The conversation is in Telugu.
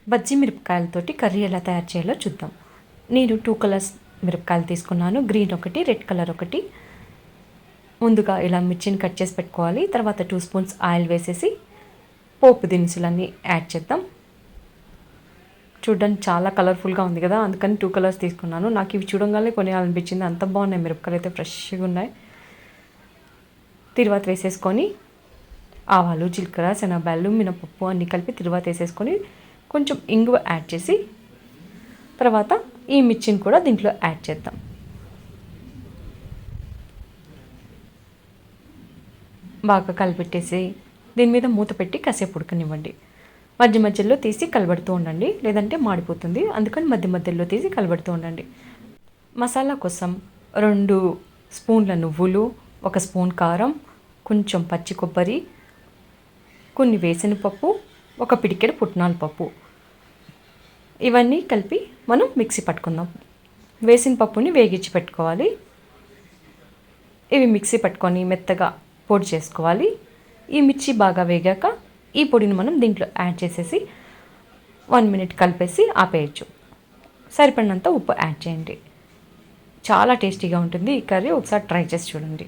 బజ్జీ మిరపకాయలతోటి కర్రీ ఎలా తయారు చేయాలో చూద్దాం. నేను 2 కలర్స్ మిరపకాయలు తీసుకున్నాను. గ్రీన్ ఒకటి, రెడ్ కలర్ ఒకటి. ముందుగా ఇలా మిర్చిని కట్ చేసి పెట్టుకోవాలి. తర్వాత 2 స్పూన్స్ ఆయిల్ వేసేసి పోపు దినుసులన్నీ యాడ్ చేద్దాం. చూడడానికి చాలా కలర్ఫుల్గా ఉంది కదా, అందుకని 2 కలర్స్ తీసుకున్నాను. నాకు ఇవి చూడంగానే కొనేయాలనిపించింది, అంత బాగున్నాయి మిరపకాయలు అయితే, ఫ్రెష్గా ఉన్నాయి. తిరువాత వేసేసుకొని ఆవాలు, జీలకర్ర, శనగబాయలు, మినపప్పు అన్నీ కలిపి తిరువాత వేసేసుకొని కొంచెం ఇంగువ యాడ్ చేసి తర్వాత ఈ మిర్చిని కూడా దీంట్లో యాడ్ చేద్దాం. బాగా కలిపెట్టేసి దీని మీద మూత పెట్టి కాసేపు ఉడకనివ్వండి. మధ్య మధ్యలో తీసి కలబడుతూ ఉండండి, లేదంటే మాడిపోతుంది. అందుకని మధ్య మధ్యలో తీసి కలబడుతూ ఉండండి. మసాలా కోసం 2 స్పూన్ల నువ్వులు, 1 స్పూన్ కారం, కొంచెం పచ్చి కొబ్బరి, కొన్ని వేసిన పప్పు, 1 పిడికెడు పుట్నాల పప్పు, ఇవన్నీ కలిపి మనం మిక్సీ పట్టుకుందాం. వేసిన పప్పుని వేగించి పెట్టుకోవాలి. ఇవి మిక్సీ పట్టుకొని మెత్తగా పొడి చేసుకోవాలి. ఈ మిర్చి బాగా వేగాక ఈ పొడిని మనం దీంట్లో యాడ్ చేసేసి 1 మినిట్ కలిపేసి ఆపేయచ్చు. సరిపడినంత ఉప్పు యాడ్ చేయండి. చాలా టేస్టీగా ఉంటుంది ఈ కర్రీ, ఒకసారి ట్రై చేసి చూడండి.